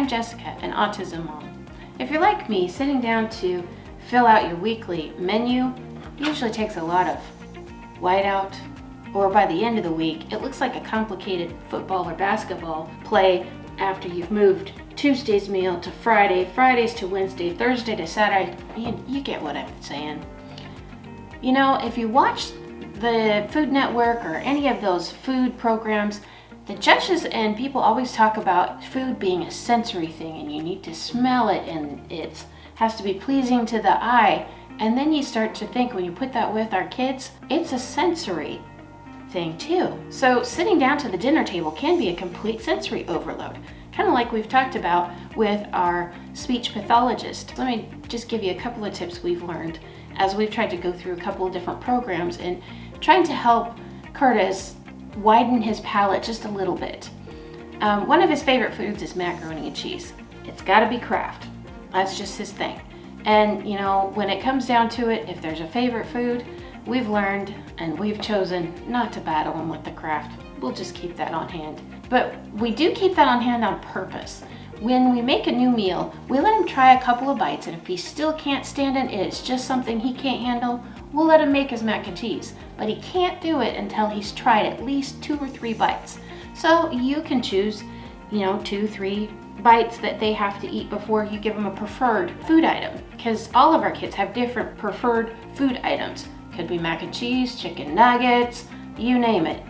I'm Jessica, an Autism Mom. If you're like me, sitting down to fill out your weekly menu usually takes a lot of whiteout, or by the end of the week, it looks like a complicated football or basketball play after you've moved Tuesday's meal to Friday, Fridays to Wednesday, Thursday to Saturday. You get what I'm saying. You know, if you watch the Food Network or any of those food programs, the judges and people always talk about food being a sensory thing, and you need to smell it, and it has to be pleasing to the eye. And then you start to think, when you put that with our kids, it's a sensory thing too. So sitting down to the dinner table can be a complete sensory overload, kind of like we've talked about with our speech pathologist. Let me just give you a couple of tips we've learned as we've tried to go through a couple of different programs and trying to help Curtis widen his palate just a little bit. One of his favorite foods is macaroni and cheese. It's got to be Kraft. That's just his thing. And you know, when it comes down to it, if there's a favorite food, we've learned and we've chosen not to battle him with the Kraft. We'll just keep that on hand. But we do keep that on hand on purpose. When we make a new meal, we let him try a couple of bites, and if he still can't stand it, it's just something he can't handle, we'll let him make his mac and cheese. But he can't do it until he's tried at least 2 or 3 bites. So you can choose, 2, 3 bites that they have to eat before you give them a preferred food item, because all of our kids have different preferred food items. Could be mac and cheese, chicken nuggets, you name it.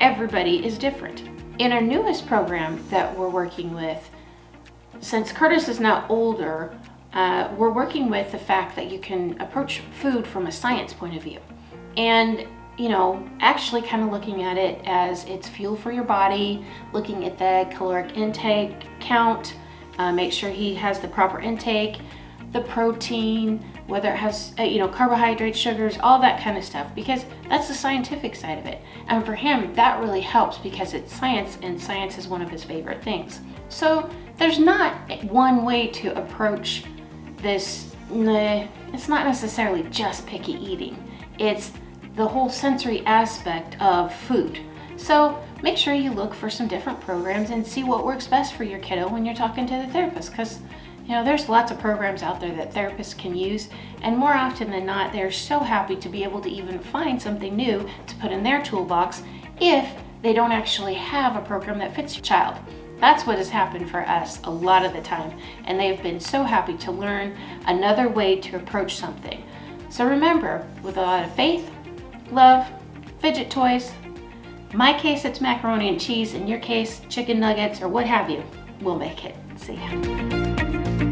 Everybody is different. In our newest program that we're working with, since Curtis is now older, we're working with the fact that you can approach food from a science point of view. And, actually kind of looking at it as it's fuel for your body, looking at the caloric intake count, make sure he has the proper intake, the protein, whether it has, carbohydrates, sugars, all that kind of stuff, because that's the scientific side of it. And for him, that really helps because it's science, and science is one of his favorite things. So there's not one way to approach this. It's not necessarily just picky eating. It's the whole sensory aspect of food. So make sure you look for some different programs and see what works best for your kiddo when you're talking to the therapist, because there's lots of programs out there that therapists can use, and more often than not, they're so happy to be able to even find something new to put in their toolbox if they don't actually have a program that fits your child. That's what has happened for us a lot of the time, and they've been so happy to learn another way to approach something. So remember, with a lot of faith, love, fidget toys, in my case it's macaroni and cheese, in your case chicken nuggets or what have you, we'll make it. See ya.